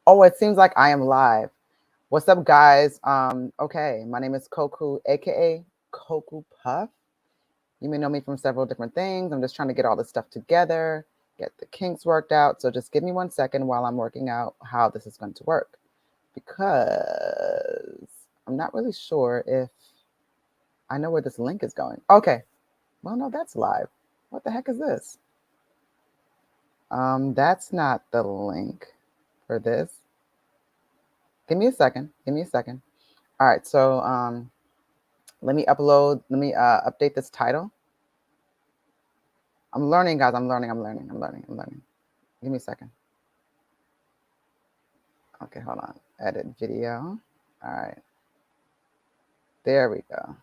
Oh, it seems like I am live. What's up, guys? Okay, my name is Koku, aka Koku Puff. You may know me from several different things. I'm just trying to get all this stuff together, get the kinks worked out. So just give me 1 second while I'm working out how this is going to work, because I'm not really sure if I know where this link is going. Okay, well, no, that's live. What the heck is this? That's not the link for this. Give me a second. All right, so let me update this title. I'm learning, guys. I'm learning. Give me a second. Okay, hold on. Edit video. All right. There we go.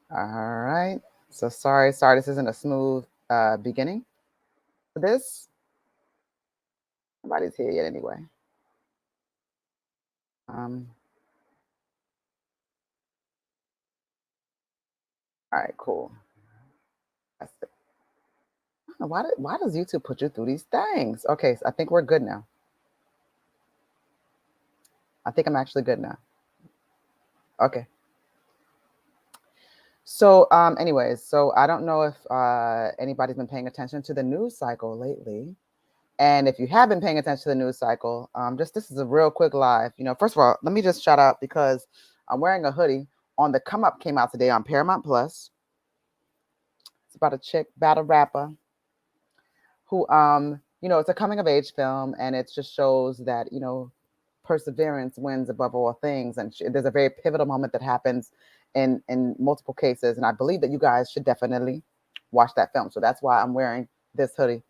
All right. So sorry, this isn't a smooth beginning for this. Nobody's here yet anyway. All right, cool. That's it. I don't know, why does YouTube put you through these things? Okay, so I think we're good now. I think I'm actually good now. Okay. So anyways, so I don't know if anybody's been paying attention to the news cycle lately. And if you have been paying attention to the news cycle, this is a real quick live. You know, first of all, let me just shout out because I'm wearing a hoodie on The Come Up, came out today on Paramount Plus. It's about a chick, battle rapper, who, you know, it's a coming of age film, and it just shows that, you know, perseverance wins above all things. And there's a very pivotal moment that happens in multiple cases. And I believe that you guys should definitely watch that film. So that's why I'm wearing this hoodie,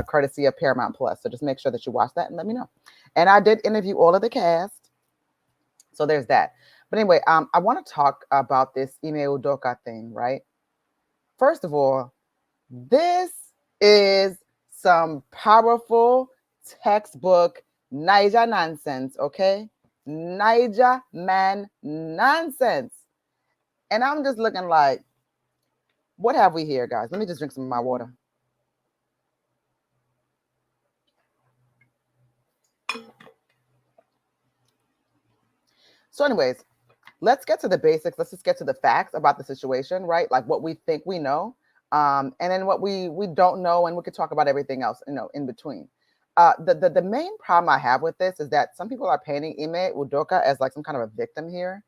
courtesy of Paramount Plus. So just make sure that you watch that and let me know. And I did interview all of the cast. So there's that. But anyway, I want to talk about this Ime Udoka thing, right? First of all, this is some powerful textbook Niger nonsense, okay? Niger man nonsense. And I'm just looking like, what have we here, guys? Let me just drink some of my water. So anyways, let's get to the basics. Let's just get to the facts about the situation, right? Like what we think we know, and then what we don't know, and we could talk about everything else, you know, in between. The main problem I have with this is that some people are painting Ime Udoka as like some kind of a victim here.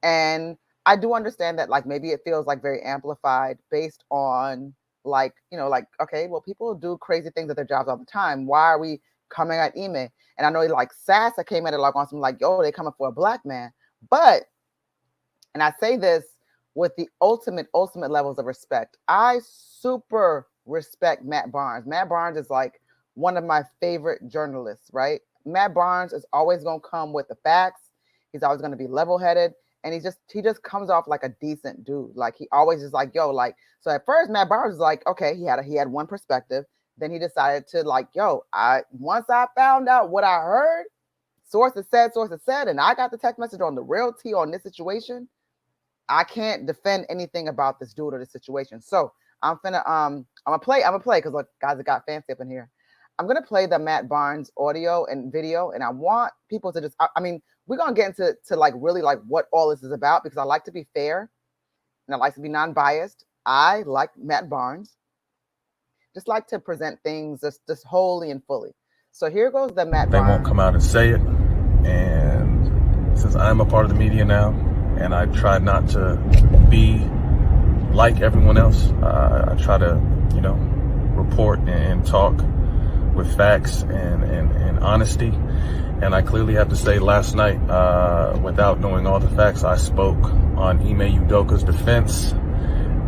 And I do understand that, like, maybe it feels like very amplified based on, like, you know, like, okay, well, people do crazy things at their jobs all the time. Why are we coming at Ime? And I know, like, Sasa came at it like on some, like, yo, they coming for a black man. But, and I say this with the ultimate levels of respect, I super respect Matt Barnes. Matt Barnes is like one of my favorite journalists, right? Matt Barnes is always going to come with the facts. He's always going to be level-headed. And he just comes off like a decent dude. Like, he always is like, yo, like, so at first Matt Barnes was like, okay, he had one perspective. Then he decided to, like, yo, once I found out what I heard, sources said, and I got the text message on the real tea on this situation, I can't defend anything about this dude or this situation. So I'm gonna play because, look, guys, it got fancy up in here. I'm gonna play the Matt Barnes audio and video, and I want people to just, I mean, we're gonna get into like really like what all this is about, because I like to be fair and I like to be non-biased. I, like Matt Barnes, just like to present things just wholly and fully. So here goes the Matt Barnes. They won't come out and say it, and since I'm a part of the media now, and I try not to be like everyone else, I try to, you know, report and talk with facts and honesty. And I clearly have to say, last night, without knowing all the facts, I spoke on Ime Udoka's defense.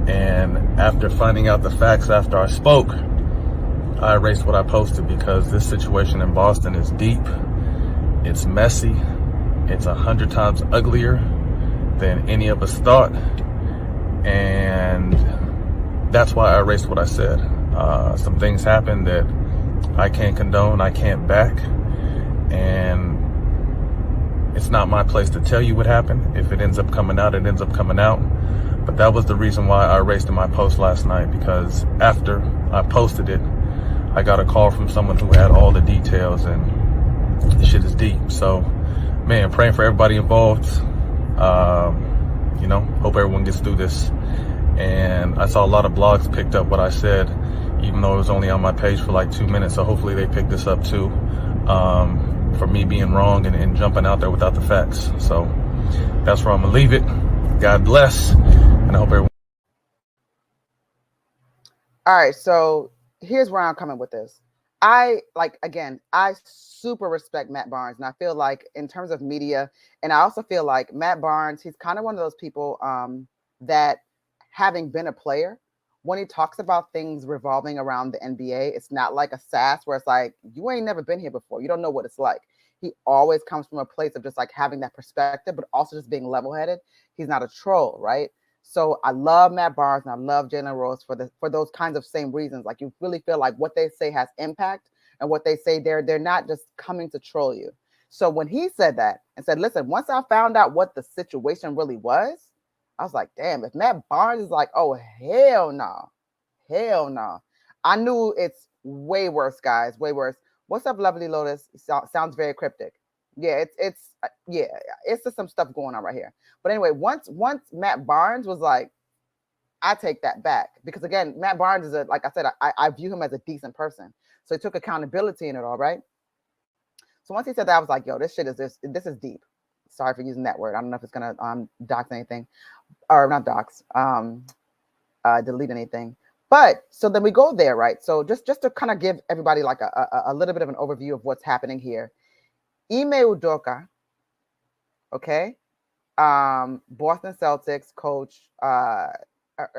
And after finding out the facts after I spoke, I erased what I posted, because this situation in Boston is deep, it's messy, it's 100 times uglier than any of us thought. And that's why I erased what I said. Some things happened that I can't condone, I can't back, and it's not my place to tell you what happened. If it ends up coming out, it ends up coming out. But that was the reason why I erased my post last night, because after I posted it, I got a call from someone who had all the details, and this shit is deep. So, man, praying for everybody involved. Hope everyone gets through this. And I saw a lot of blogs picked up what I said, even though it was only on my page for like 2 minutes. So hopefully they pick this up too, for me being wrong and jumping out there without the facts. So that's where I'm gonna leave it. God bless, and I hope everyone. All right, so here's where I'm coming with this. I super respect Matt Barnes, and I feel like in terms of media, and I also feel like Matt Barnes, he's kind of one of those people that, having been a player, when he talks about things revolving around the NBA, it's not like a sass where it's like, you ain't never been here before, you don't know what it's like. He always comes from a place of just like having that perspective, but also just being level-headed. He's not a troll, right? So I love Matt Barnes and I love Jalen Rose for those kinds of same reasons. Like, you really feel like what they say has impact, and what they say they're not just coming to troll you. So when he said that and said, listen, once I found out what the situation really was, I was like, damn, if Matt Barnes is like, oh, hell no, hell no. I knew it's way worse, guys, way worse. What's up, Lovely Lotus? Sounds very cryptic. Yeah, it's just some stuff going on right here. But anyway, once Matt Barnes was like, I take that back, because again, Matt Barnes is like I said, I view him as a decent person. So he took accountability in it all, right? So once he said that, I was like, yo, this is deep. Sorry for using that word. I don't know if it's gonna dox anything, or not dox, delete anything. But so then we go there, right? So just to kind of give everybody like a little bit of an overview of what's happening here. Ime Udoka, okay, Boston Celtics coach,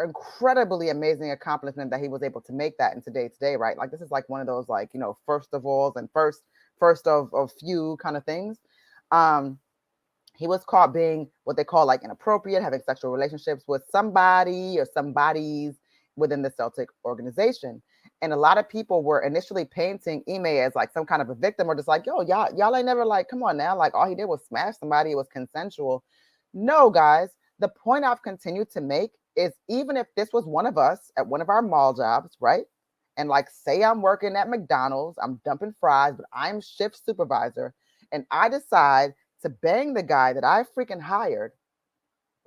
incredibly amazing accomplishment that he was able to make that in today's day, right? Like, this is like one of those, like, first of alls and first of few kind of things. He was caught being what they call like inappropriate, having sexual relationships with somebody or somebodies within the Celtic organization. And a lot of people were initially painting Ime as like some kind of a victim, or just like, yo, y'all ain't never, like, come on now, like, all he did was smash somebody, it was consensual. No, guys, the point I've continued to make is, even if this was one of us at one of our mall jobs, right? And like, say I'm working at McDonald's, I'm dumping fries, but I'm shift supervisor, and I decide to bang the guy that I freaking hired,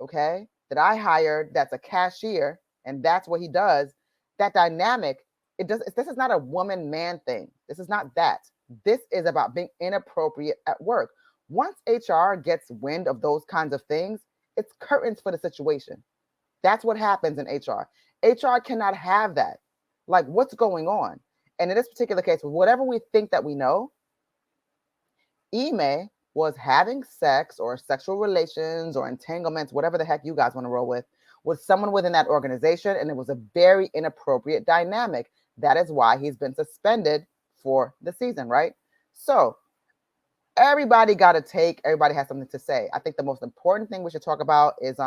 okay? That I hired, that's a cashier, and that's what he does. That dynamic, this is not a woman-man thing. This is not that. This is about being inappropriate at work. Once HR gets wind of those kinds of things, it's curtains for the situation. That's what happens in HR. HR cannot have that. Like, what's going on? And in this particular case, whatever we think that we know, Ime was having sex or sexual relations or entanglements, whatever the heck you guys want to roll with someone within that organization, and it was a very inappropriate dynamic. That is why he's been suspended for the season, right? So everybody got a take. Everybody has something to say. I think the most important thing we should talk about is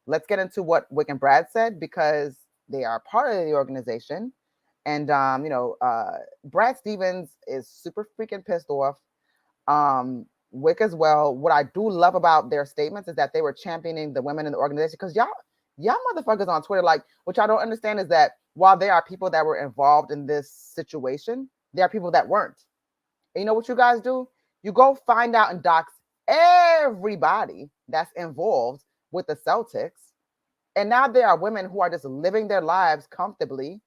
let's get into what Wick and Brad said, because they are part of the organization. And Brad Stevens is super freaking pissed off. Wick as well. What I do love about their statements is that they were championing the women in the organization, because y'all motherfuckers on Twitter, like, what y'all don't understand is that while there are people that were involved in this situation, there are people that weren't. And you know what you guys do? You go find out and dox everybody that's involved with the Celtics. And now there are women who are just living their lives comfortably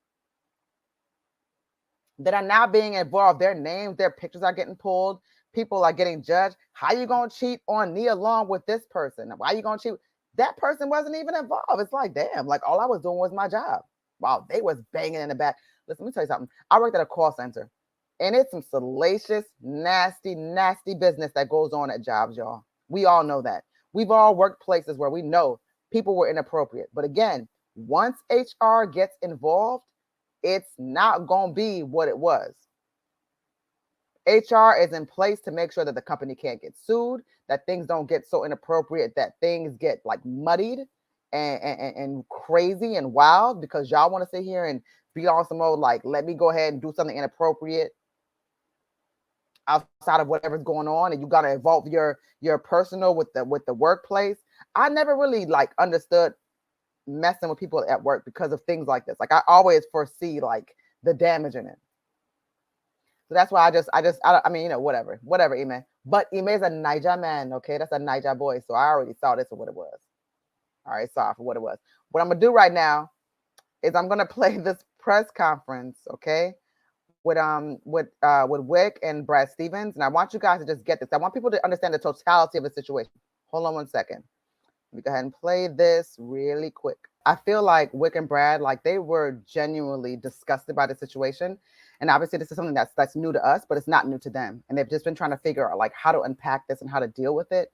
that are now being involved. Their names, their pictures are getting pulled. People are getting judged. How you gonna cheat on Nia Long with this person? Why you gonna cheat? That person wasn't even involved. It's like, damn, like, all I was doing was my job. Wow, they was banging in the back. Listen, let me tell you something. I worked at a call center, and it's some salacious, nasty, nasty business that goes on at jobs, y'all. We all know that. We've all worked places where we know people were inappropriate. But again, once HR gets involved, it's not gonna be what it was. HR is in place to make sure that the company can't get sued, that things don't get so inappropriate, that things get like muddied and crazy and wild, because y'all want to sit here and be on some old, like, let me go ahead and do something inappropriate outside of whatever's going on, and you got to involve your personal with the workplace. I never really like understood messing with people at work because of things like this. Like, I always foresee like the damage in it. So that's why I mean, whatever, Ime. But Ime is a Niger man, okay? That's a Niger boy. So I already saw this for what it was. All right, saw for what it was. What I'm gonna do right now is I'm gonna play this press conference, okay? With Wick and Brad Stevens, and I want you guys to just get this. I want people to understand the totality of the situation. Hold on one second. Let me go ahead and play this really quick. I feel like Wick and Brad, like they were genuinely disgusted by the situation. And obviously this is something that's new to us, but it's not new to them. And they've just been trying to figure out like how to unpack this and how to deal with it.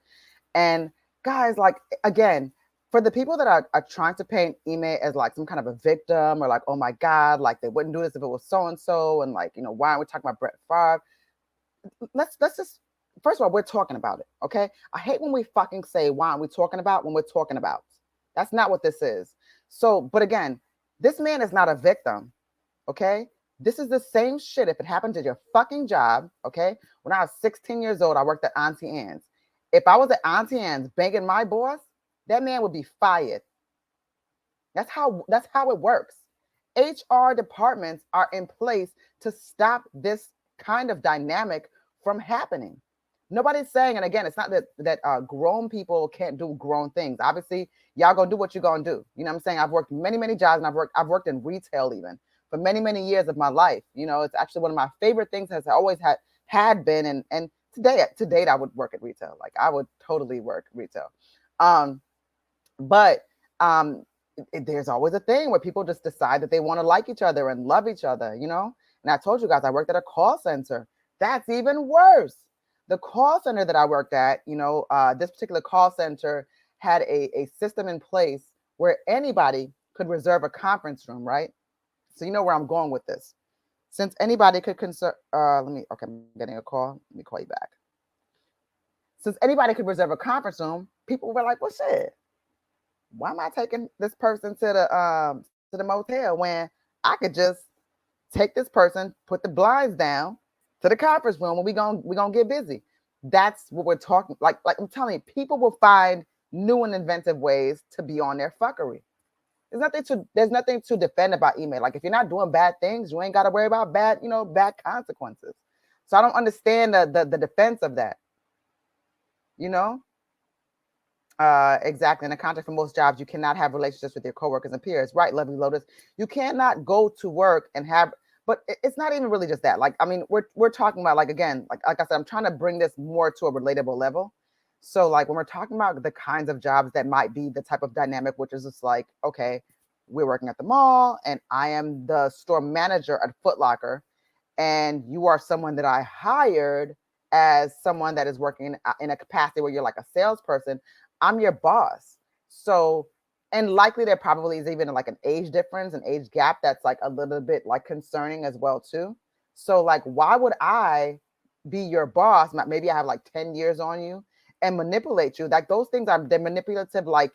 And guys, like again, for the people that are trying to paint Ime as like some kind of a victim or like, oh my God, like they wouldn't do this if it was so-and-so. And like, why aren't we talking about Brett Favre? Let's just, first of all, we're talking about it. Okay. I hate when we fucking say, why aren't we talking about when we're talking about? That's not what this is. So, but again, this man is not a victim. Okay. This is the same shit if it happened to your fucking job. Okay. When I was 16 years old, I worked at Auntie Anne's. If I was at Auntie Anne's banging my boss, that man would be fired. That's how it works. HR departments are in place to stop this kind of dynamic from happening. Nobody's saying, and again, it's not that grown people can't do grown things. Obviously, y'all gonna do what you're gonna do. You know what I'm saying? I've worked many jobs, and I've worked in retail even for many years of my life. It's actually one of my favorite things, has always had been, and to date I would work at retail. Like I would totally work retail. But there's always a thing where people just decide that they want to like each other and love each other, And I told you guys, I worked at a call center. That's even worse. The call center that I worked at, this particular call center had a system in place where anybody could reserve a conference room, right? So you know where I'm going with this. Since anybody could I'm getting a call. Let me call you back. Since anybody could reserve a conference room, people were like, well, shit, why am I taking this person to the motel when I could just take this person, put the blinds down to the conference room, and we gonna get busy. That's what we're talking. Like I'm telling you, people will find new and inventive ways to be on their fuckery. There's nothing to defend about email. Like if you're not doing bad things, you ain't got to worry about bad consequences. So I don't understand the defense of that. Exactly. In the context for most jobs, you cannot have relationships with your coworkers and peers, right? Lovely Lotus. You cannot go to work and have, but it's not even really just that. Like, I mean, we're talking about like I said, I'm trying to bring this more to a relatable level. So like when we're talking about the kinds of jobs that might be the type of dynamic, which is just like, okay, we're working at the mall and I am the store manager at Foot Locker, and you are someone that I hired as someone that is working in a capacity where you're like a salesperson. I'm your boss. So, and likely there probably is even like an age difference, an age gap that's like a little bit like concerning as well too. So like, why would I be your boss? Maybe I have like 10 years on you and manipulate you. Like those things they're manipulative, like,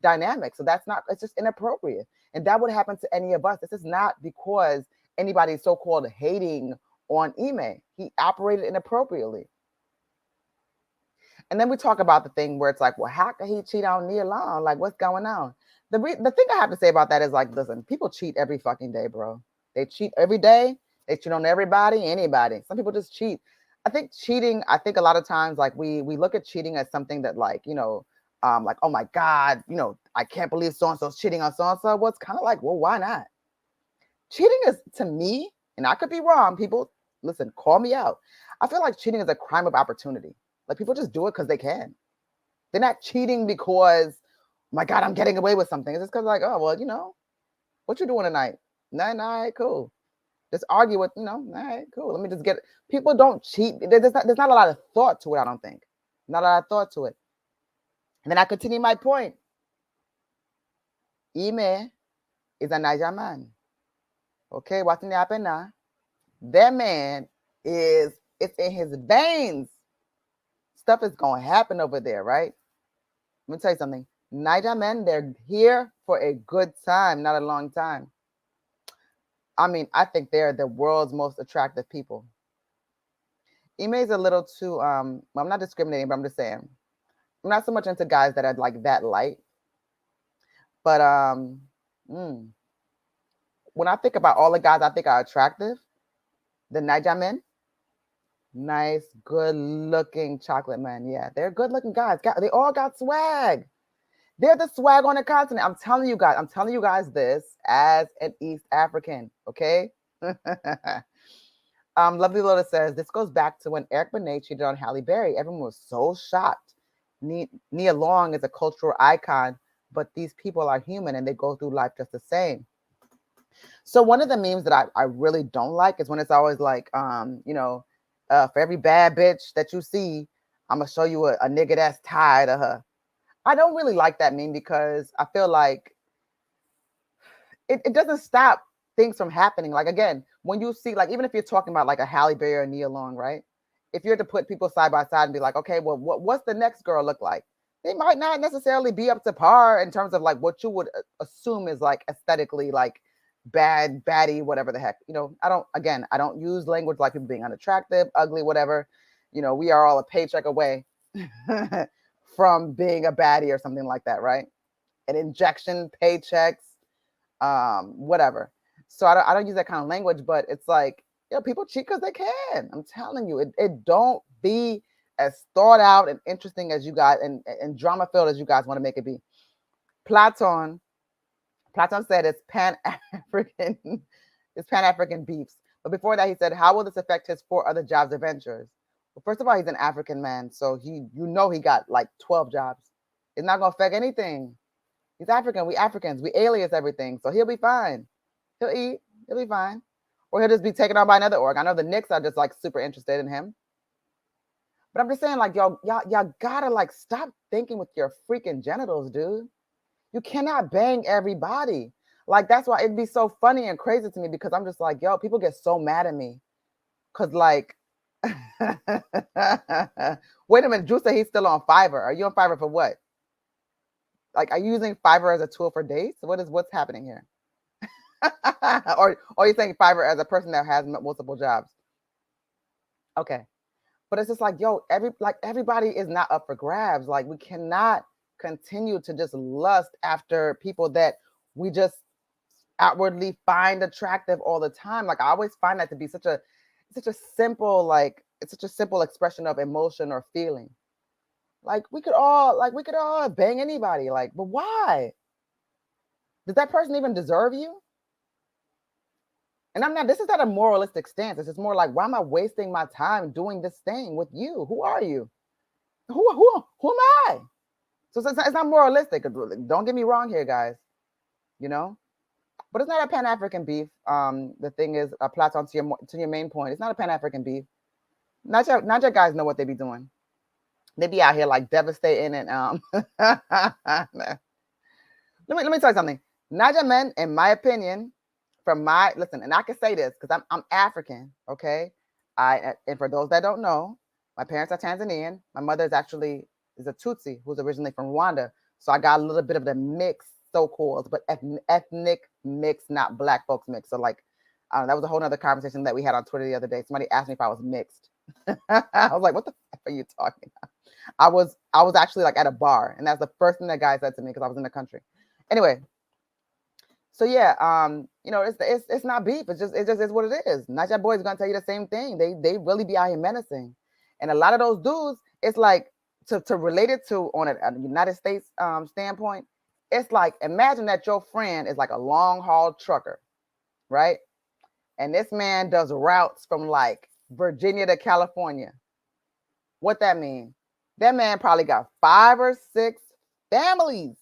dynamics. So it's just inappropriate. And that would happen to any of us. This is not because anybody's so-called hating on Ime. He operated inappropriately. And then we talk about the thing where it's like, well, how can he cheat on Nia Long? Like, what's going on? The thing I have to say about that is like, listen, people cheat every fucking day, bro. They cheat every day. They cheat on everybody, anybody. Some people just cheat. I think a lot of times, like we look at cheating as something that like, like, oh my God, I can't believe so-and-so's cheating on so-and-so. Well, it's kind of like, well, why not? Cheating is, to me, and I could be wrong, people, listen, call me out. I feel like cheating is a crime of opportunity. Like people just do it because they can. They're not cheating because, oh my God, I'm getting away with something. It's just because like, oh, well, what you doing tonight? Nah, cool. Just argue with, all right, cool. Let me just get it. People don't cheat. There's not a lot of thought to it, I don't think. Not a lot of thought to it. And then I continue my point. Ime is a Niger man. Okay, what's in the happen now? That man it's in his veins. Stuff is going to happen over there, right? Let me tell you something. Niger men, they're here for a good time, not a long time. I mean, I think they're the world's most attractive people. Ime is a little too, I'm not discriminating, but I'm just saying, I'm not so much into guys that are like that light. But when I think about all the guys I think are attractive, the Niger men, Nice, good-looking chocolate men. Yeah, they're good-looking guys. They all got swag. They're the swag on the continent. I'm telling you guys. I'm telling you guys this as an East African. Okay. Lovely Lola says this goes back to when Eric Benet cheated on Halle Berry. Everyone was so shocked. Nia Long is a cultural icon, but these people are human and they go through life just the same. So one of the memes that I really don't like is when it's always like, for every bad bitch that you see, I'm gonna show you a nigga that's tired of her. I don't really like that meme because I feel like it doesn't stop things from happening. Like again, when you see, like, even if you're talking about like a Halle Berry or Nia Long, right? If you're to put people side by side and be like, okay, well, what's the next girl look like? They might not necessarily be up to par in terms of like what you would assume is like aesthetically like bad, baddie, whatever the heck. I don't use language like people being unattractive, ugly, whatever. We are all a paycheck away from being a baddie or something like that, right? An injection, paychecks, whatever. So I don't use that kind of language, but it's like, people cheat because they can. I'm telling you, it don't be as thought out and interesting as you guys and drama filled as you guys want to make it be. Platon said it's Pan-African, it's Pan-African beefs. But before that, he said, how will this affect his 4 other jobs or ventures? Well, first of all, he's an African man, so he got like 12 jobs. It's not gonna affect anything. He's African. We Africans, we alias everything, so he'll be fine. He'll eat. He'll be fine. Or he'll just be taken on by another org. I know the Knicks are just like super interested in him. But I'm just saying, like, y'all gotta like stop thinking with your freaking genitals, dude. You cannot bang everybody. Like, that's why it'd be so funny and crazy to me because I'm just like, yo, people get so mad at me. Cause like, wait a minute, Drew said he's still on Fiverr. Are you on Fiverr for what? Like, are you using Fiverr as a tool for dates? What's happening here? or are you saying Fiverr as a person that has multiple jobs? Okay. But it's just like, yo, everybody is not up for grabs. Like, we cannot continue to just lust after people that we just outwardly find attractive all the time. Like, I always find that to be such a simple, like, it's such a simple expression of emotion or feeling. Like, we could all bang anybody. Like, but why? Does that person even deserve you? And this is not a moralistic stance. It's just more like, why am I wasting my time doing this thing with you? Who are you? Who am I? So it's not moralistic. Don't get me wrong here, guys. But it's not a Pan-African beef. The thing is, Platon, to your main point, it's not a Pan-African beef. Not your guys know what they be doing. They be out here like devastating and let me tell you something. Naija men, in my opinion, and I can say this because I'm African, okay? And for those that don't know, my parents are Tanzanian. My mother is a Tutsi who's originally from Rwanda. So I got a little bit of the mix, so-called, but ethnic mix, not black folks mix. So like, that was a whole nother conversation that we had on Twitter the other day. Somebody asked me if I was mixed. I was like, what the fuck are you talking about? I was actually like at a bar, and that's the first thing that guy said to me because I was in the country. Anyway, so yeah, it's not beef. It just is what it is. Not your boys gonna tell you the same thing. They really be out here menacing, and a lot of those dudes, it's like to relate it to on a United States standpoint. It's like, imagine that your friend is like a long haul trucker, right? And this man does routes from like Virginia to California. What that mean? That man probably got 5 or 6 families.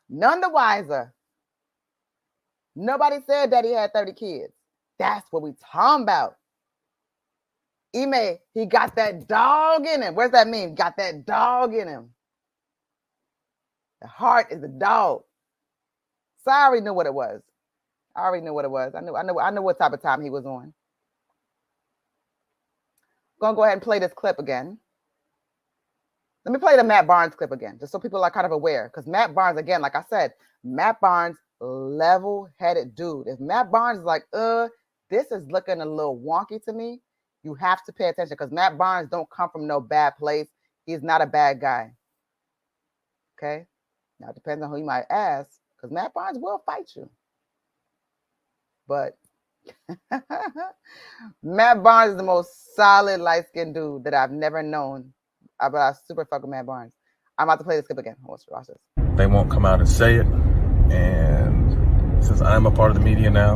None the wiser. Nobody said that he had 30 kids. That's what we talking about. Ime, he got that dog in him. Where's that mean? Got that dog in him. The heart is a dog. So I already knew what it was. I know what type of time he was on. Gonna go ahead and play this clip again. Let me play the Matt Barnes clip again, just so people are kind of aware. Because Matt Barnes, again, like I said, Matt Barnes, level-headed dude. If Matt Barnes is like, this is looking a little wonky to me, you have to pay attention because Matt Barnes don't come from no bad place. He's not a bad guy. Okay? Now, it depends on who you might ask, because Matt Barnes will fight you. But Matt Barnes is the most solid light-skinned dude that I've never known. But I super fuck with Matt Barnes. I'm about to play this clip again. Watch this. They won't come out and say it. And since I'm a part of the media now,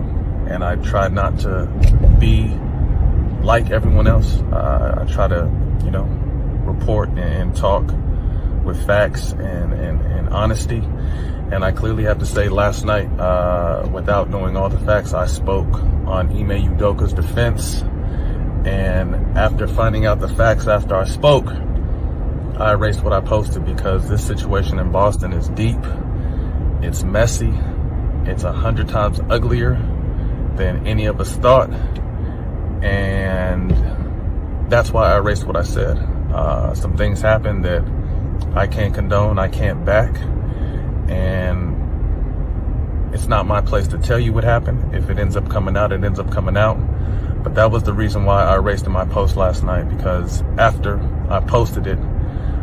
and I try not to be like everyone else, I try to, report and talk with facts and honesty. And I clearly have to say last night, without knowing all the facts, I spoke on Ime Udoka's defense. And after finding out the facts after I spoke, I erased what I posted because this situation in Boston is deep, it's messy, it's 100 times uglier than any of us thought. And that's why I erased what I said. Some things happened that I can't condone, I can't back. And it's not my place to tell you what happened. If it ends up coming out, it ends up coming out. But that was the reason why I erased in my post last night, because after I posted it,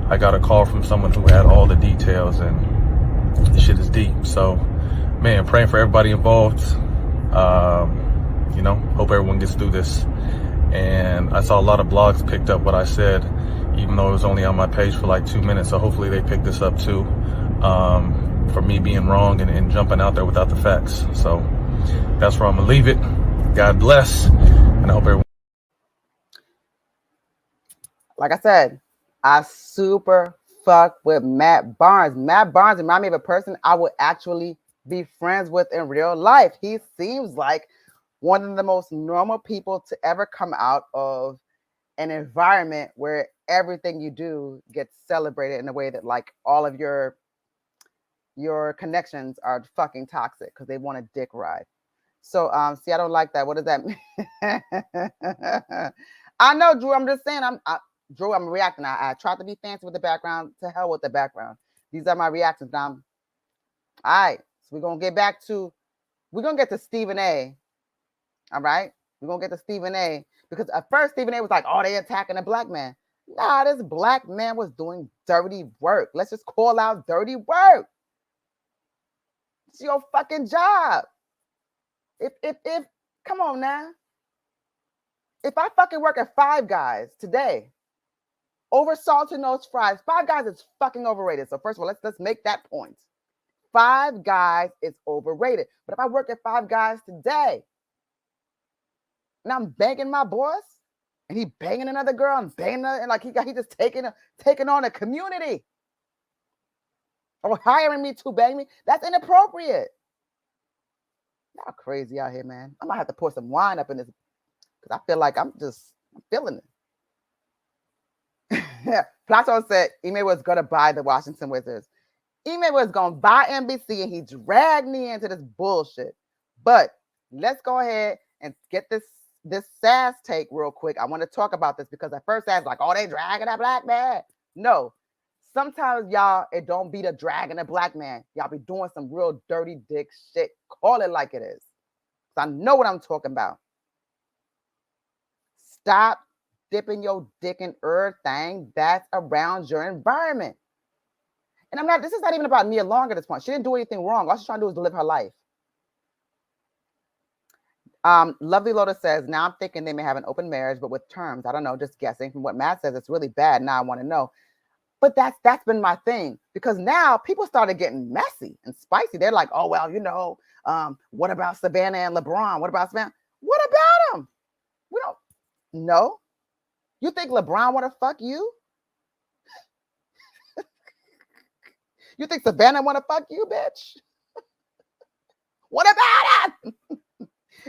I got a call from someone who had all the details, and the shit is deep. So, man, praying for everybody involved. Hope everyone gets through this. And I saw a lot of blogs picked up what I said, even though it was only on my page for like 2 minutes. So hopefully they pick this up too. For me being wrong and jumping out there without the facts. So that's where I'm gonna leave it. God bless, and I hope everyone. Like I said, I super fuck with Matt Barnes. Matt Barnes reminds me of a person I would actually be friends with in real life. He seems like one of the most normal people to ever come out of an environment where everything you do gets celebrated in a way that like all of your connections are fucking toxic because they want a dick ride. So see, I don't like that. What does that mean? I know, Drew. I'm just saying. Drew, I'm reacting. I tried to be fancy with the background. To hell with the background. These are my reactions. Now, all right. So we're gonna get to Stephen A. All right. We're gonna get to Stephen A. Because at first Stephen A. was like, "Oh, they attacking a black man." Nah, this black man was doing dirty work. Let's just call out dirty work. It's your fucking job. If come on now. If I fucking work at Five Guys today, over salted nose fries, Five Guys is fucking overrated. So first of all, let's make that point. Five Guys is overrated. But if I work at Five Guys today, and I'm banging my boss, and he banging another girl and banging another, and like he just taking on a community, or hiring me to bang me, that's inappropriate. Y'all crazy out here, man. I might have to pour some wine up in this because I feel like I'm feeling it. Plato said Ime was going to buy the Washington Wizards. Ime was going to buy NBC, and he dragged me into this bullshit. But let's go ahead and get this sass take real quick. I want to talk about this because at first I was like, "Oh, they dragging a black man." No. Sometimes y'all, it don't be the dragging a black man. Y'all be doing some real dirty dick shit. Call it like it is. I know what I'm talking about. Stop dipping your dick in everything that's around your environment. And this is not even about Nia Long at this point. She didn't do anything wrong. All she's trying to do is live her life. Lovely Lotus says, now I'm thinking they may have an open marriage, but with terms. I don't know, just guessing. From what Matt says, it's really bad. Now I want to know. But that's been my thing, because now people started getting messy and spicy. They're like, "Oh, well, what about Savannah and LeBron? What about Savannah? What about them? We don't know. You think LeBron want to fuck you? You think Savannah want to fuck you, bitch? What about him?"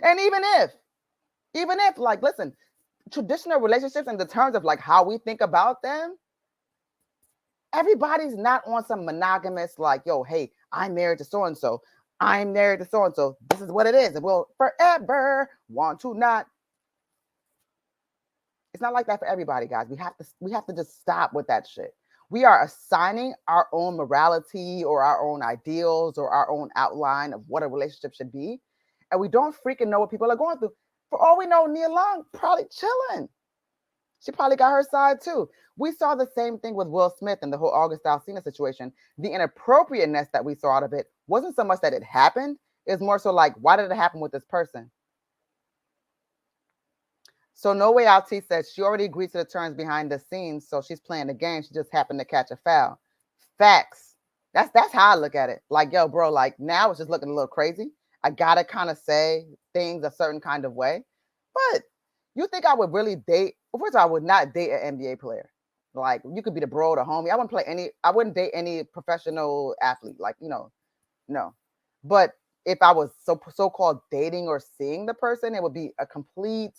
And even if, like, listen, traditional relationships in the terms of like how we think about them, everybody's not on some monogamous, like, "Yo, hey, I'm married to so-and-so. I'm married to so-and-so. This is what it is. And we'll forever want to not." It's not like that for everybody, guys. We have to just stop with that shit. We are assigning our own morality or our own ideals or our own outline of what a relationship should be. And we don't freaking know what people are going through. For all we know, Nia Long probably chilling. She probably got her side too. We saw the same thing with Will Smith and the whole August Alsina situation. The inappropriateness that we saw out of it wasn't so much that it happened. It's more so like, why did it happen with this person? So No Way Out T said she already agreed to the terms behind the scenes, so she's playing the game. She just happened to catch a foul. Facts. That's how I look at it. Like, yo, bro, like now it's just looking a little crazy. I gotta kind of say things a certain kind of way. But you think I would really date? First of all, I would not date an NBA player. Like, you could be the bro, the homie. I wouldn't date any professional athlete. Like, no. But if I was so-called dating or seeing the person, it would be a complete,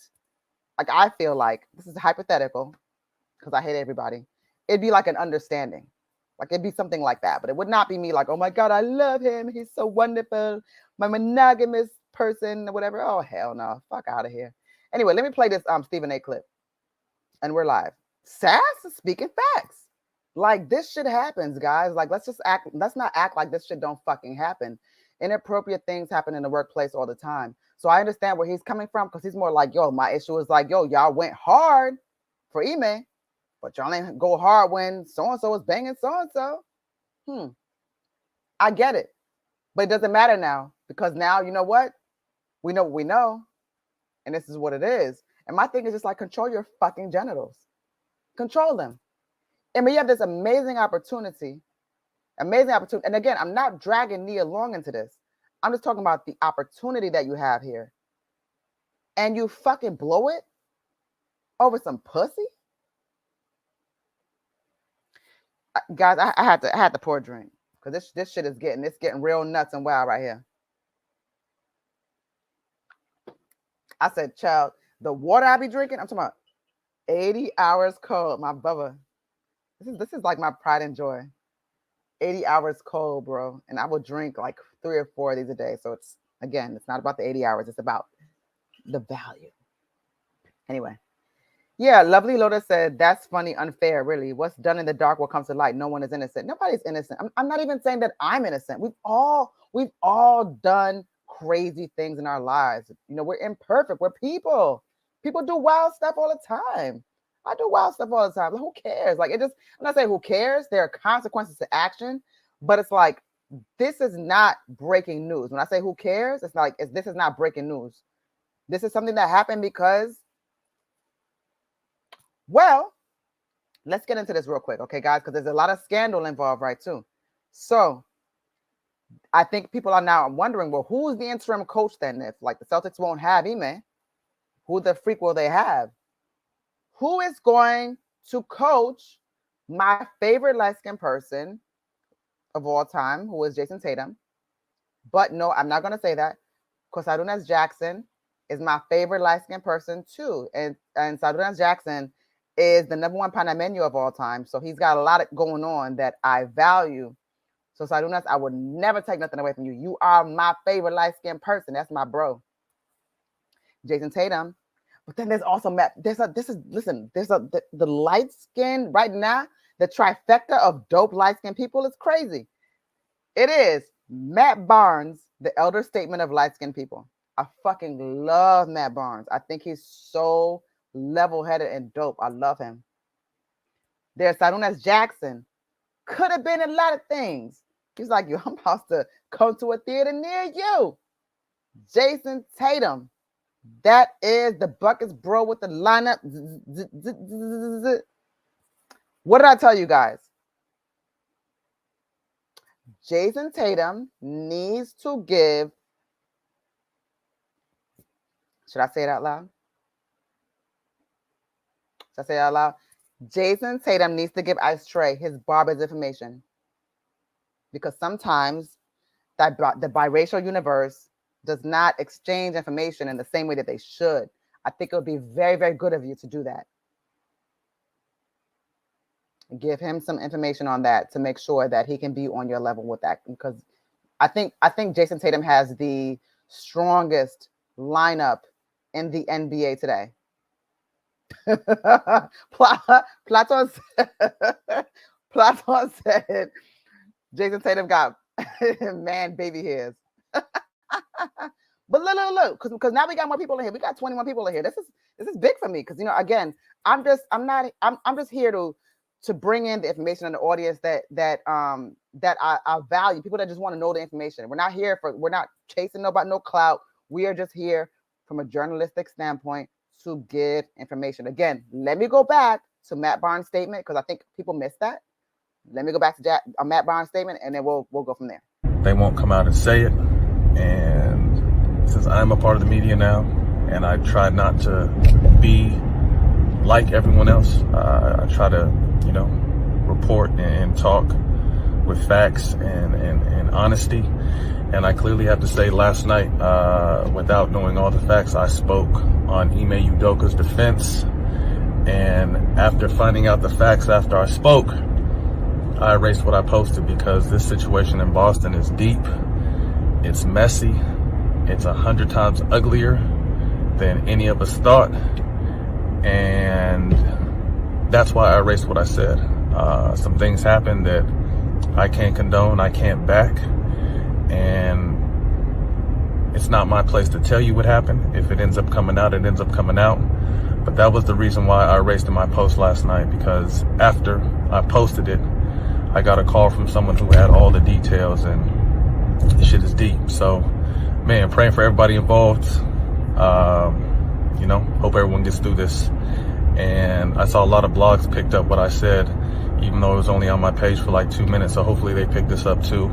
like, I feel like this is hypothetical because I hate everybody. It'd be like an understanding. Like, it'd be something like that, but it would not be me like, oh my God, I love him. He's so wonderful. My monogamous person or whatever. Oh, hell no. Fuck out of here. Anyway, let me play this Stephen A clip and we're live. Sass is speaking facts. Like, this shit happens, guys. Like, let's not act like this shit don't fucking happen. Inappropriate things happen in the workplace all the time. So I understand where he's coming from because he's more like, yo, my issue is like, yo, y'all went hard for Ime, but y'all ain't go hard when so-and-so was banging so-and-so. I get it. But it doesn't matter now because now, you know what? We know what we know. And this is what it is. And my thing is just like, control your fucking genitals. Control them. I mean, you have this amazing opportunity. And again, I'm not dragging Nia Long into this. I'm just talking about the opportunity that you have here. And you fucking blow it over some pussy? Guys, I had to pour a drink because this shit is getting real nuts and wild right here. I said, child, the water I be drinking, I'm talking about 80 hours cold, my brother. This is like my pride and joy. 80 hours cold, bro. And I will drink like 3 or 4 of these a day. So it's not about the 80 hours. It's about the value. Anyway. Yeah, Lovely Lotus said, that's funny, unfair, really. What's done in the dark will come to light. No one is innocent. Nobody's innocent. I'm not even saying that I'm innocent. We've all done crazy things in our lives. We're imperfect. We're people. People do wild stuff all the time. I do wild stuff all the time. Like, who cares? Like, I'm not saying who cares. There are consequences to action, but it's like, this is not breaking news. When I say who cares, it's like, this is not breaking news. This is something that happened because, well, let's get into this real quick, okay, guys, because there's a lot of scandal involved, right, too. So I think people are now wondering, well, who's the interim coach then? If, like, the Celtics won't have Ime, who the freak will they have? Who is going to coach my favorite light-skinned person of all time, who is Jason Tatum? But no, I'm not going to say that, because Sarunas Jackson is my favorite light-skinned person, too. And Sarunas Jackson is the #1 Panameño of all time. So he's got a lot going on that I value. So Sarunas, I would never take nothing away from you. You are my favorite light-skinned person. That's my bro. Jason Tatum. But then there's also Matt. The light skin right now, the trifecta of dope light skinned people is crazy. It is Matt Barnes, the elder statement of light skinned people. I fucking love Matt Barnes. I think he's so level-headed and dope. I love him. There's Sarunas Jackson. Could have been a lot of things. He's like, yo, I'm about to come to a theater near you. Jason Tatum. That is the Buckets bro with the lineup. What did I tell you guys? Jason Tatum needs to give. Should I say it out loud? Should I say it out loud? Jason Tatum needs to give Ice Trey his barber's information. Because sometimes the biracial universe does not exchange information in the same way that they should. I think it would be very, very good of you to do that. Give him some information on that to make sure that he can be on your level with that. Because I think Jason Tatum has the strongest lineup in the NBA today. Platon said Jason Tatum got man baby hairs. But look, because now we got more people in here. We got 21 people in here. This is big for me because I'm just here to bring in the information in the audience that I value. People that just want to know the information. We're not chasing nobody, no clout. We are just here from a journalistic standpoint to give information. Again, let me go back to Matt Barnes' statement because I think people missed that. Let me go back to Matt Barnes' statement, and then we'll go from there. They won't come out and say it. And since I'm a part of the media now, and I try not to be like everyone else, I try to, report and talk with facts and honesty. And I clearly have to say last night, without knowing all the facts, I spoke on Ime Udoka's defense. And after finding out the facts after I spoke, I erased what I posted because this situation in Boston is deep. It's messy. It's 100 times uglier than any of us thought. And that's why I erased what I said. Some things happened that I can't condone, I can't back. And it's not my place to tell you what happened. If it ends up coming out, it ends up coming out. But that was the reason why I erased in my post last night, because after I posted it, I got a call from someone who had all the details, and the shit is deep. So, man, praying for everybody involved. Hope everyone gets through this. And I saw a lot of blogs picked up what I said, even though it was only on my page for like 2 minutes. So hopefully they pick this up too,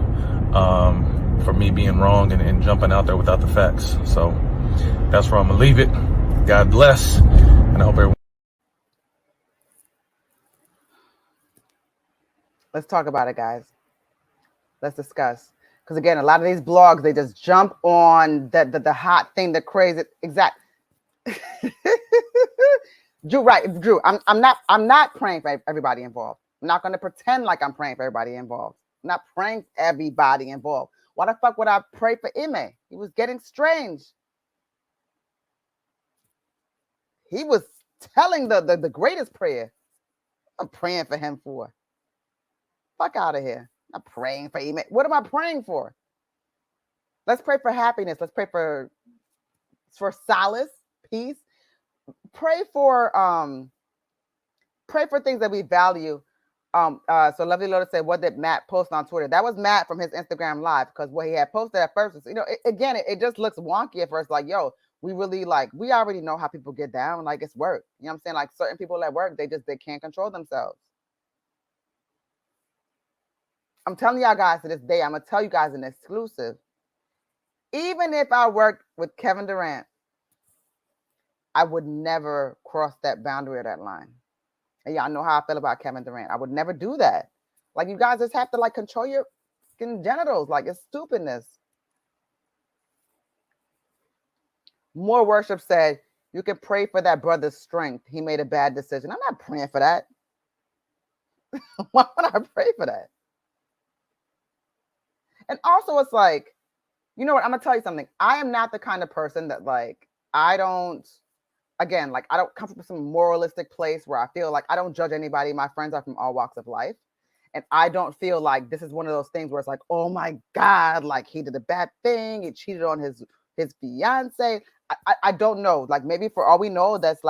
for me being wrong and jumping out there without the facts. So that's where I'm gonna leave it. God bless, and I hope everyone. Let's talk about it, guys. Let's discuss. Because again, a lot of these blogs, they just jump on the hot thing, the crazy exact. Drew. I'm not praying for everybody involved. I'm not going to pretend like I'm praying for everybody involved. I'm not praying for everybody involved. Why the fuck would I pray for Ime? He was getting strange. He was telling the greatest prayer. I'm praying for him for. Fuck out of here. I'm not praying for Ime. What am I praying for? Let's pray for happiness. Let's pray for solace, peace. Pray for things that we value. So Lovely Lotus said, what did Matt post on Twitter? That was Matt from his Instagram live, because what he had posted at first was, it just looks wonky at first. Like, yo, we really we already know how people get down. Like, it's work. You know what I'm saying? Like, certain people at work, they can't control themselves. I'm telling y'all guys to this day, I'm going to tell you guys an exclusive. Even if I worked with Kevin Durant, I would never cross that boundary or that line. And y'all know how I feel about Kevin Durant. I would never do that. Like, you guys just have to control your genitals. Like, it's stupidness. More Worship said, you can pray for that brother's strength. He made a bad decision. I'm not praying for that. Why would I pray for that? And also, it's like, you know what? I'm going to tell you something. I am not the kind of person that I don't come from some moralistic place where I feel like I don't judge anybody. My friends are from all walks of life. And I don't feel like this is one of those things where it's like, oh my God, he did a bad thing. He cheated on his fiance. I don't know. Maybe for all we know, that's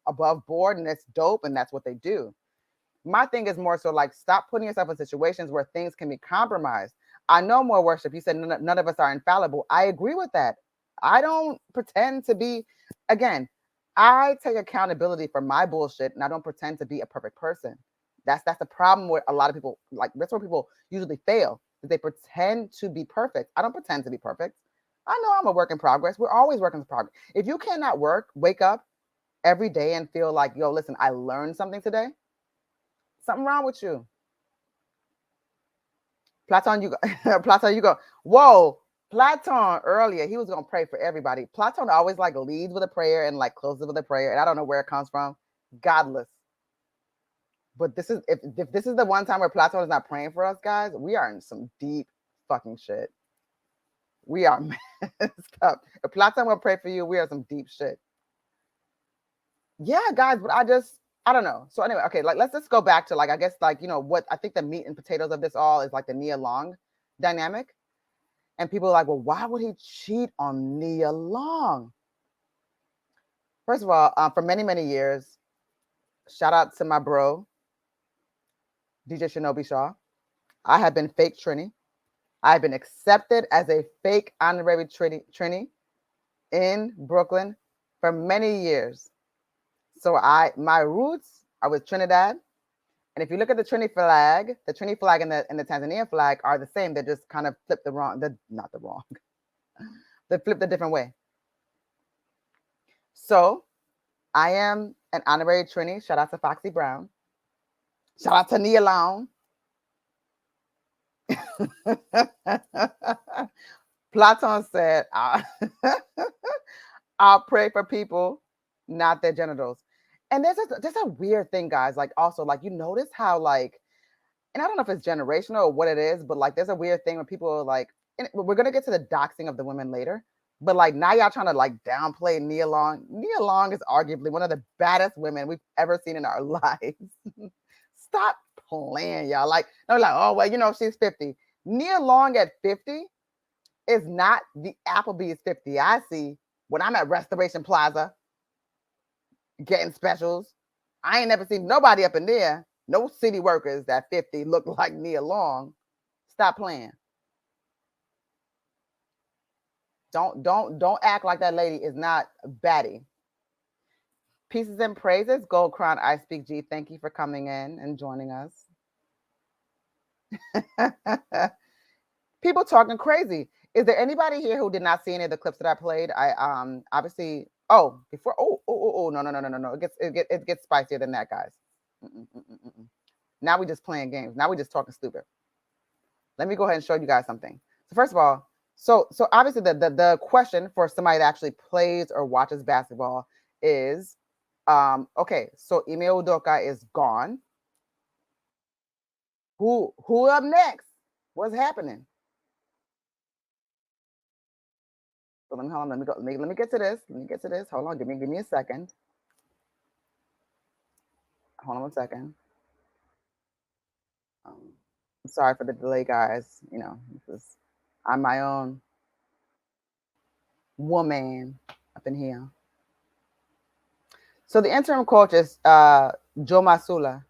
above board and that's dope and that's what they do. My thing is more so stop putting yourself in situations where things can be compromised. I know More Worship. You said none of us are infallible. I agree with that. I don't pretend to be, again, I take accountability for my bullshit and I don't pretend to be a perfect person. That's the problem with a lot of people. That's where people usually fail. They pretend to be perfect. I don't pretend to be perfect. I know I'm a work in progress. We're always working in progress. If you cannot wake up every day and feel like, yo, listen, I learned something today. Something wrong with you. Platon, you go. Whoa. Platon earlier, he was going to pray for everybody. Platon always leads with a prayer and closes with a prayer. And I don't know where it comes from. Godless. But this is, if this is the one time where Platon is not praying for us, guys, we are in some deep fucking shit. We are messed up. If Platon will pray for you, we are some deep shit. Yeah, guys, but I don't know. So anyway, okay, let's just go back to I guess what I think the meat and potatoes of this all is the Nia Long dynamic. And people are well, why would he cheat on Nia Long? First of all, for many, many years, shout out to my bro, DJ Shinobi Shaw. I have been fake Trini. I've been accepted as a fake honorary Trini in Brooklyn for many years. So my roots are with Trinidad. And if you look at the Trini flag and the Tanzania flag are the same. They just kind of flip the wrong, not the wrong. They flipped a different way. So I am an honorary Trini. Shout out to Foxy Brown. Shout out to Nia Long. Platon said, I'll pray for people, not their genitals. And there's a weird thing, guys. Like, also, like, you notice how, like, and I don't know if it's generational or what it is, but like, there's a weird thing when people are like, and we're gonna get to the doxing of the women later, but like, now y'all trying to like downplay Nia Long. Nia Long is arguably one of the baddest women we've ever seen in our lives. Stop playing, y'all. Like, they're like, oh well, you know, she's 50. Nia Long at 50 is not the Applebee's 50 I see when I'm at Restoration Plaza getting specials. I ain't never seen nobody up in there, no city workers that 50 look like Nia Long. Stop playing. Don't act like that lady is not baddie. Pieces and praises, Gold Crown, I Speak G. Thank you for coming in and joining us. People talking crazy. Is there anybody here who did not see any of the clips that I played? I obviously. Oh, before. Oh, no. It gets spicier than that, guys. Now we just playing games. Now we just talking stupid. Let me go ahead and show you guys something. So first of all, so obviously the question for somebody that actually plays or watches basketball is, okay, so Ime Udoka is gone. Who up next? What's happening? So let me get to this. Let me get to this. Hold on, give me a second. Hold on 1 second. Sorry for the delay, guys. You know, I'm my own woman up in here. So the interim coach is Joe Mazzulla.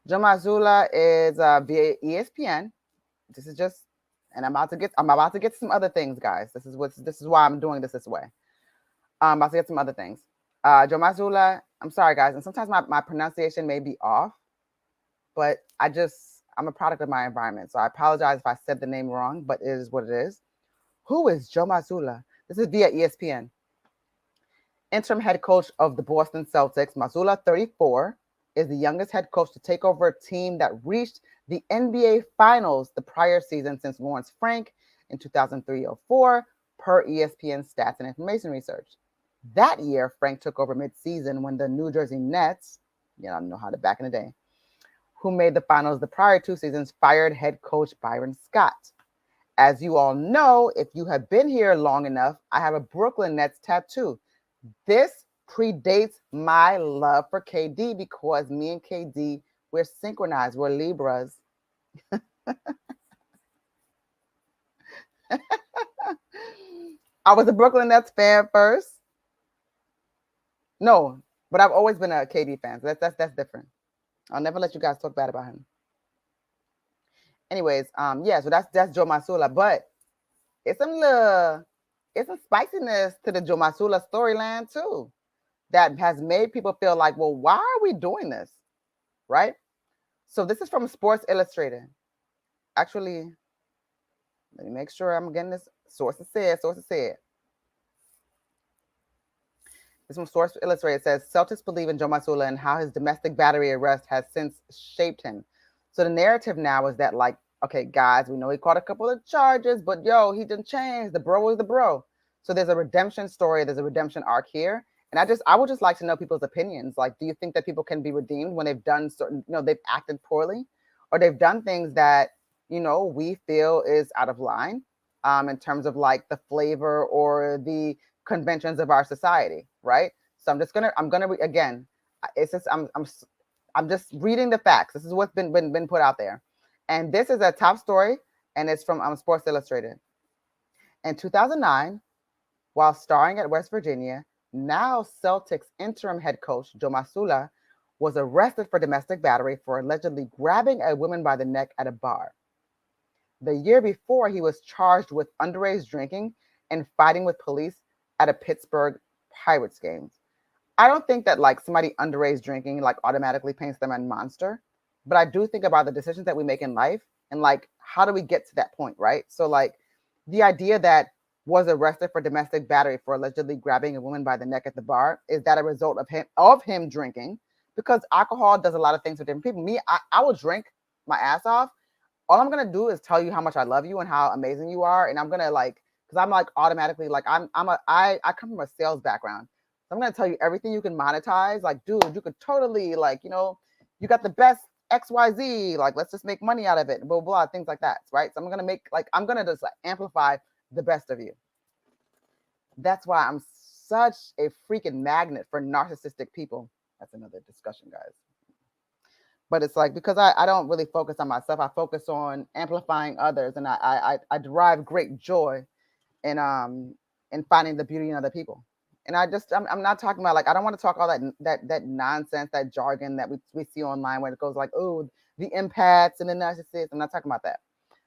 Joe Mazzulla is via ESPN. This is just, and I'm about to get some other things, guys. This is why I'm doing this way. I'm about to get some other things. Joe Mazzulla, I'm sorry, guys, and sometimes my pronunciation may be off, but I'm a product of my environment, so I apologize if I said the name wrong, but it is what it is. Who is Joe Mazzulla? This is via ESPN. Interim head coach of the Boston Celtics, Mazzulla, 34, is the youngest head coach to take over a team that reached the NBA Finals the prior season since Lawrence Frank in 2003-04, per ESPN Stats and Information Research. That year, Frank took over mid-season when the New Jersey Nets, you know how to back in the day, who made the finals the prior 2 seasons, fired head coach Byron Scott. As you all know, if you have been here long enough, I have a Brooklyn Nets tattoo. This predates my love for KD because me and KD, we're synchronized. We're Libras. I was a Brooklyn Nets fan first. No, but I've always been a KD fan. So that's different. I'll never let you guys talk bad about him. Anyways, yeah, so that's Joe Mazzulla, but it's some spiciness to the Joe Mazzulla storyline too, that has made people feel like, well, why are we doing this, right? So this is from Sports Illustrated. Actually, let me make sure I'm getting this. Sources said. This from Sports Illustrated. It says, Celtics believe in Joe Mazzulla and how his domestic battery arrest has since shaped him. So the narrative now is that, like, okay, guys, we know he caught a couple of charges, but yo, he didn't change. The bro is the bro. So there's a redemption story. There's a redemption arc here. And I would just like to know people's opinions. Like, do you think that people can be redeemed when they've done certain, they've acted poorly, or they've done things that, we feel is out of line in terms of like the flavor or the conventions of our society, right? So I'm gonna again, it's just I'm just reading the facts. This is what's been put out there, and this is a top story, and it's from Sports Illustrated. In 2009, while starring at West Virginia, now Celtics interim head coach Joe Mazzulla was arrested for domestic battery for allegedly grabbing a woman by the neck at a bar. The year before, he was charged with underage drinking and fighting with police at a Pittsburgh Pirates games. I don't think that like somebody underage drinking like automatically paints them a monster, but I do think about the decisions that we make in life and like how do we get to that point, right? So like the idea that was arrested for domestic battery for allegedly grabbing a woman by the neck at the bar, is that a result of him drinking? Because alcohol does a lot of things for different people. Me, I will drink my ass off. All I'm gonna do is tell you how much I love you and how amazing you are, and I'm gonna like, because I'm like automatically like I come from a sales background. So I'm gonna tell you everything you can monetize. Like, dude, you could totally like, you got the best XYZ. Like, let's just make money out of it. Blah blah, things like that, right? So I'm gonna just like amplify the best of you. That's why I'm such a freaking magnet for narcissistic people. That's another discussion, guys. But it's like, because I don't really focus on myself, I focus on amplifying others, and I derive great joy in finding the beauty in other people. And I'm not talking about like, I don't want to talk all that nonsense, that jargon that we see online where it goes like, oh, the empaths and the narcissists. I'm not talking about that.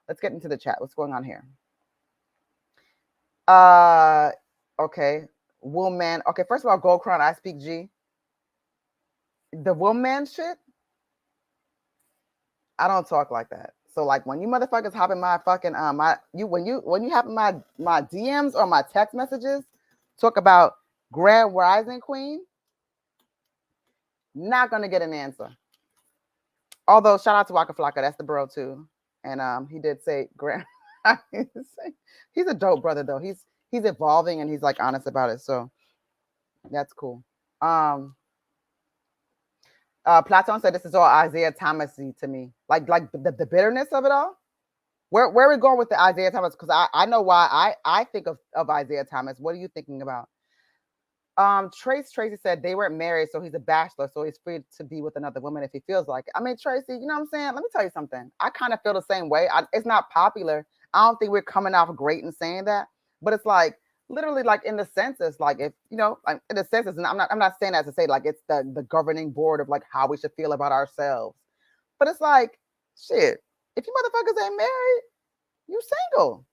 Let's get into the chat. What's going on here? Okay. Woman. Okay, first of all, Gold Crown, I speak G. The woman shit, I don't talk like that. So like when you motherfuckers hop in my fucking when you hop in my DMs or my text messages, talk about Grand Rising Queen, not gonna get an answer. Although shout out to Waka Flocka, that's the bro too. And he did say Grand. He's a dope brother though. He's evolving and he's like honest about it. So that's cool. Platon said this is all Isaiah Thomas-y to me. Like the bitterness of it all. Where are we going with the Isaiah Thomas? Because I know why I think of Isaiah Thomas. What are you thinking about? Tracy said they weren't married, so he's a bachelor, so he's free to be with another woman if he feels like it. I mean, Tracy, you know what I'm saying? Let me tell you something. I kind of feel the same way. It's not popular. I don't think we're coming off great in saying that, but it's like literally like in the census, like if like in the census, and I'm not saying that to say like it's the governing board of like how we should feel about ourselves, but it's like shit. If you motherfuckers ain't married, you single.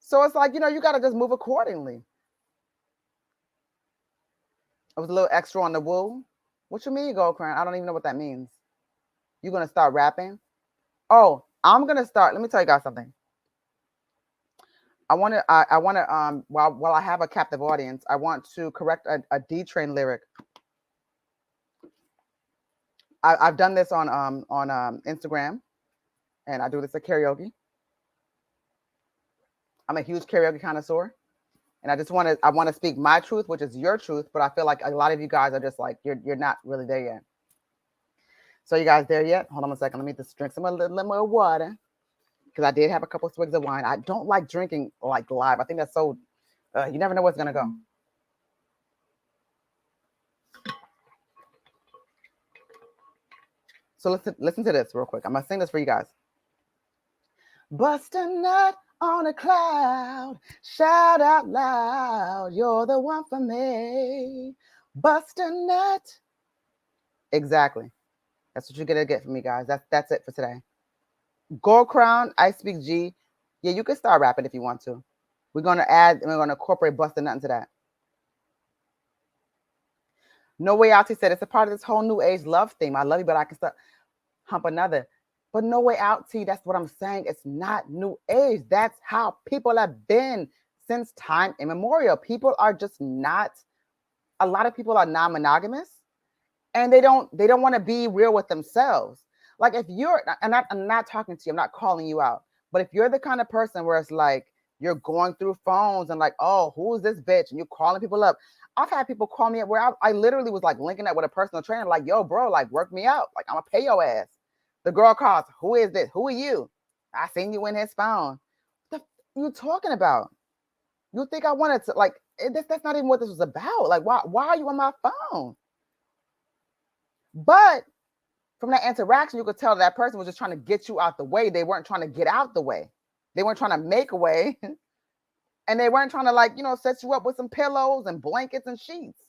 So it's like you gotta just move accordingly. I was a little extra on the woo. What you mean, Gold Crown? I don't even know what that means. You gonna start rapping? Oh, I'm gonna start. Let me tell you guys something. I want to while I have a captive audience, I want to correct a D-Train lyric. I've done this on Instagram, and I do this at karaoke. I'm a huge karaoke connoisseur, and I want to speak my truth, which is your truth, but I feel like a lot of you guys are just like you're not really there yet. So you guys there yet? Hold on a second. Let me just drink some a little more water. Because I did have a couple of swigs of wine. I don't like drinking like live. I think that's so, you never know what's going to go. So listen to this real quick. I'm going to sing this for you guys. Bust a nut on a cloud. Shout out loud. You're the one for me. Bust a nut. Exactly. That's what you're going to get from me, guys. That's it for today. Gold Crown, I speak G. Yeah, you can start rapping if you want to. We're going to incorporate Bust a Nut into that. No Way Out, he said, it's a part of this whole new age love theme. I love you, but I can start hump another. But No Way Out, T, that's what I'm saying. It's not new age. That's how people have been since time immemorial. People are just not, a lot of people are non-monogamous, and they don't want to be real with themselves. Like if you're, I'm not talking to you, I'm not calling you out, but if you're the kind of person where it's like you're going through phones and like, oh, who is this bitch? And you're calling people up. I've had people call me up where I literally was like linking up with a personal trainer, like, yo, bro, like work me out. Like I'm gonna pay your ass. The girl calls, who is this? Who are you? I seen you in his phone. What the you talking about? You think I wanted to like, that's not even what this was about. Like, why are you on my phone? But from that interaction, you could tell that person was just trying to get you out the way. They weren't trying to get out the way. They weren't trying to make a way. And they weren't trying to like, set you up with some pillows and blankets and sheets.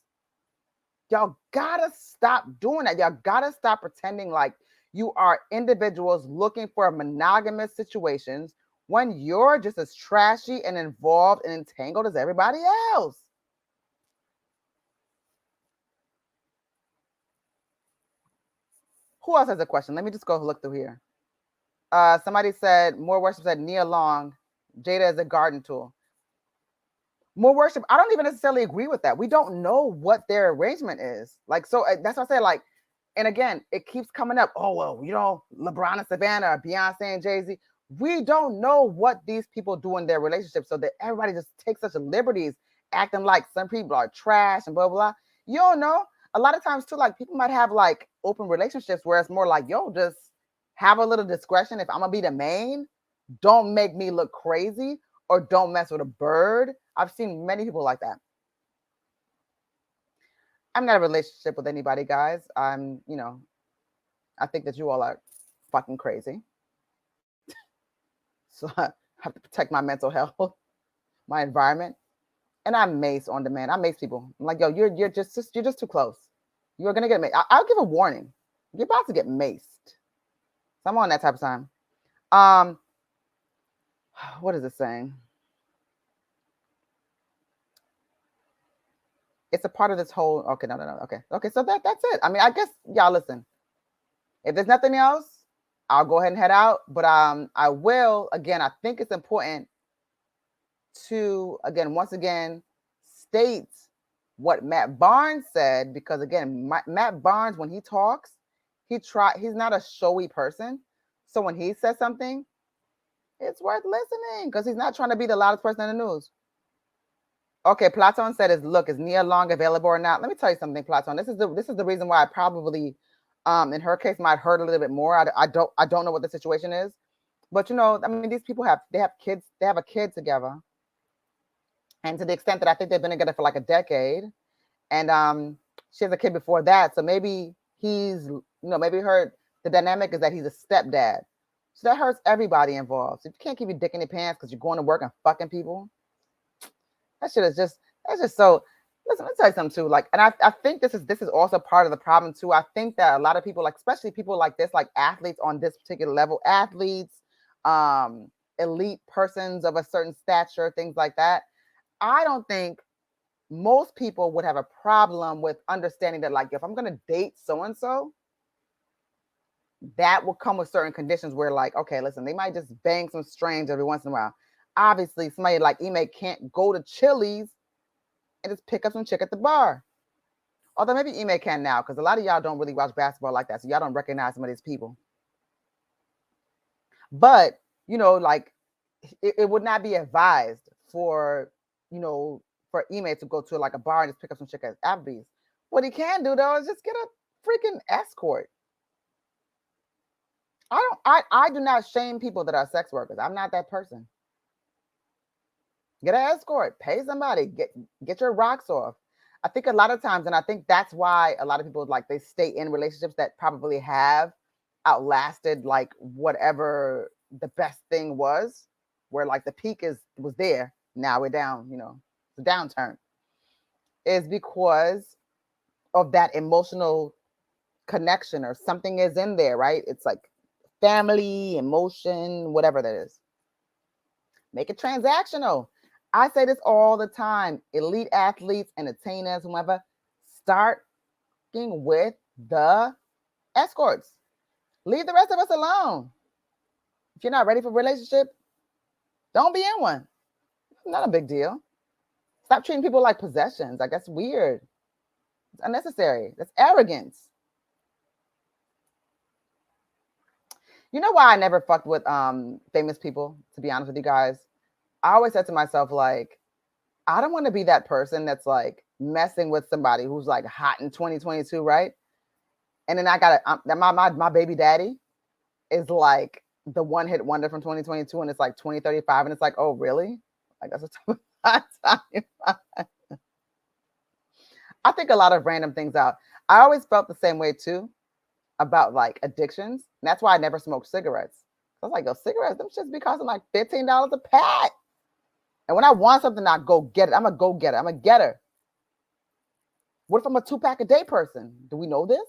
Y'all gotta stop doing that. Y'all gotta stop pretending like you are individuals looking for monogamous situations when you're just as trashy and involved and entangled as everybody else. Who else has a question? Let me just go look through here. Somebody said, more worship said Nia Long, Jada is a garden tool. More worship, I don't even necessarily agree with that. We don't know what their arrangement is. Like, so that's what I say, like, and again, it keeps coming up. Oh, well, LeBron and Savannah, or Beyonce and Jay-Z. We don't know what these people do in their relationship, so that everybody just takes such liberties, acting like some people are trash and blah, blah, blah. You don't know. A lot of times, too, like, people might have, like, open relationships where it's more like, yo, just have a little discretion. If I'm going to be the main, don't make me look crazy, or don't mess with a bird. I've seen many people like that. I'm not in a relationship with anybody, guys. I think that you all are fucking crazy. So I have to protect my mental health, my environment. And I mace on demand. I mace people. I'm like, yo, you're just too close. You're gonna get maced. I'll give a warning. You're about to get maced. So I'm on that type of time. What is it saying? It's a part of this whole. Okay, no. Okay. So that's it. I mean, I guess y'all listen. If there's nothing else, I'll go ahead and head out. But I will again. I think it's important to once again state what Matt Barnes said, because again, Matt Barnes, when he talks, he's not a showy person. So when he says something, it's worth listening, because he's not trying to be the loudest person in the news. Okay, Platon said, "Is Nia Long available or not?" Let me tell you something, Platon. This is the reason why I probably, in her case, might hurt a little bit more. I don't know what the situation is, but I mean, these people have kids. They have a kid together, and to the extent that I think they've been together for like a decade, and she has a kid before that, so maybe he's, maybe the dynamic is that he's a stepdad, so that hurts everybody involved. So you can't keep your dick in your pants because you're going to work and fucking people. That's just so. Listen, let me tell you something too. Like, and I think this is also part of the problem too. I think that a lot of people, like especially people like this, like athletes on this particular level, athletes, elite persons of a certain stature, things like that. I don't think most people would have a problem with understanding that, like, if I'm gonna date so and so, that will come with certain conditions where, like, okay, listen, they might just bang some strange every once in a while. Obviously, somebody like Ime can't go to Chili's and just pick up some chick at the bar. Although maybe Ime can now, because a lot of y'all don't really watch basketball like that, so y'all don't recognize some of these people. But, like, it would not be advised for, for Ime to go to like a bar and just pick up some chick at Applebee's. What he can do, though, is just get a freaking escort. I do not shame people that are sex workers. I'm not that person. Get an escort, pay somebody, get your rocks off. I think a lot of times, and I think that's why a lot of people, like, they stay in relationships that probably have outlasted like whatever the best thing was, where like the peak was there. Now we're down, the downturn, is because of that emotional connection, or something is in there, right? It's like family, emotion, whatever that is. Make it transactional. I say this all the time. Elite athletes, entertainers, whomever, start with the escorts. Leave the rest of us alone. If you're not ready for a relationship, don't be in one. Not a big deal. Stop treating people like possessions. Like, that's weird. It's unnecessary. That's arrogance. You know why I never fucked with famous people, to be honest with you guys? I always said to myself, like, I don't want to be that person that's like messing with somebody who's like hot in 2022, right? And then I got my baby daddy is like the one hit wonder from 2022, and it's like 2035, and it's like, oh really? Like, that's a time. I think a lot of random things out. I always felt the same way too about like addictions. And that's why I never smoked cigarettes. I was like, yo, cigarettes, them shits be costing like $15 a pack. And when I want something, I go get it. I'm a go-getter. I'm a getter. What if I'm a 2-pack a day person? Do we know this?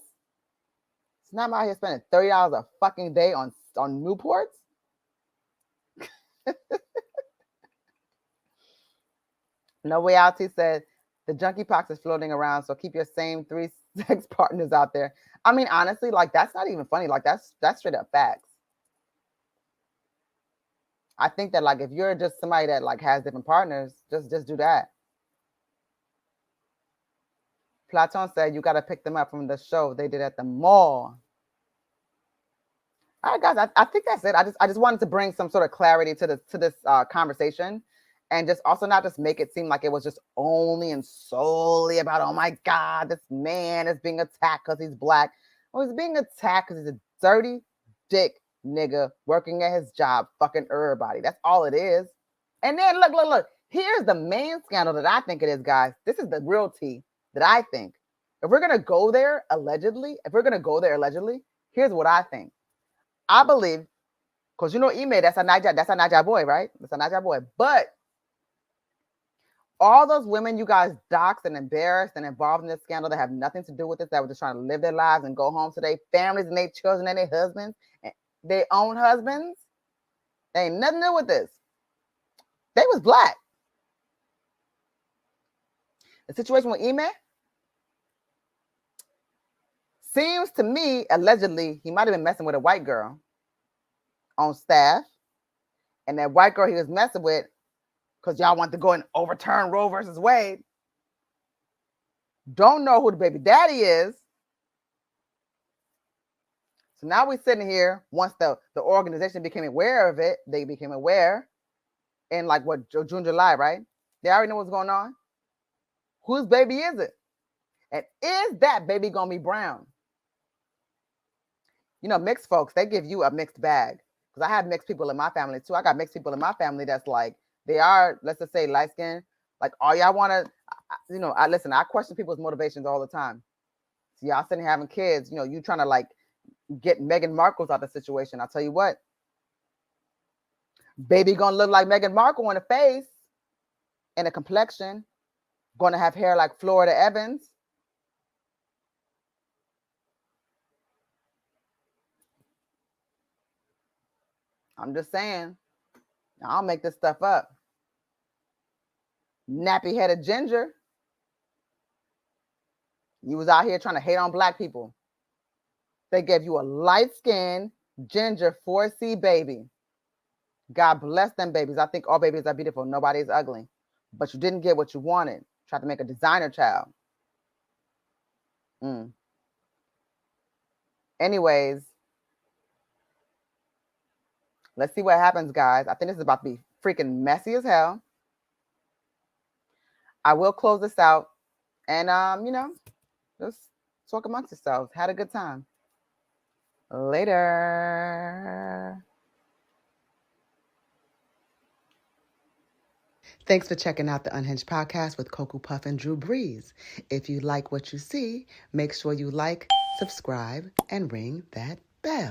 It's not out here spending $30 a fucking day on Newports. No Way Out said, the junkie pox is floating around, so keep your same 3 sex partners out there. I mean, honestly, like that's not even funny. Like that's straight up facts. I think that like if you're just somebody that like has different partners, just do that. Platon said you got to pick them up from the show they did at the mall. All right, guys, I think that's it. I just wanted to bring some sort of clarity to this conversation, and just also not just make it seem like it was just only and solely about, oh my God, this man is being attacked because he's black. Well, he's being attacked because he's a dirty dick nigga working at his job, fucking everybody. That's all it is. And then look. Here's the main scandal that I think it is, guys. This is the real tea that I think. If we're gonna go there allegedly, here's what I think. I believe, because you know Ime, that's a Naija boy, right? That's a Naija boy. But all those women you guys doxed and embarrassed and involved in this scandal that have nothing to do with this, that were just trying to live their lives and go home to their families and their children and their husbands, and their own husbands, they ain't nothing to do with this. They was black. The situation with Ime seems to me, allegedly, he might have been messing with a white girl on staff. And that white girl he was messing with, because y'all want to go and overturn Roe versus Wade, don't know who the baby daddy is. So now we're sitting here, once the organization became aware of it, they became aware in like what, June, July, right? They already know what's going on. Whose baby is it? And is that baby gonna be brown? You know, mixed folks, they give you a mixed bag. Because I have mixed people in my family too. I got mixed people in my family that's like, they are, let's just say, light skinned. Like, all y'all want to, you know, I question people's motivations all the time. So y'all sitting here having kids, you know, you trying to like get Meghan Markle's out of the situation. I'll tell you what, baby gonna look like Meghan Markle in the face and a complexion, gonna have hair like Florida Evans. I'm just saying, I'll make this stuff up. Nappy-headed ginger. You was out here trying to hate on black people. They gave you a light-skinned ginger 4C baby. God bless them babies. I think all babies are beautiful. Nobody is ugly. But you didn't get what you wanted. Tried to make a designer child. Anyways, let's see what happens, guys. I think this is about to be freaking messy as hell. I will close this out and, you know, just talk amongst yourselves. Had a good time. Later. Thanks for checking out the Unhinged Podcast with Koku Puff and Drew Breez. If you like what you see, make sure you like, subscribe, and ring that bell.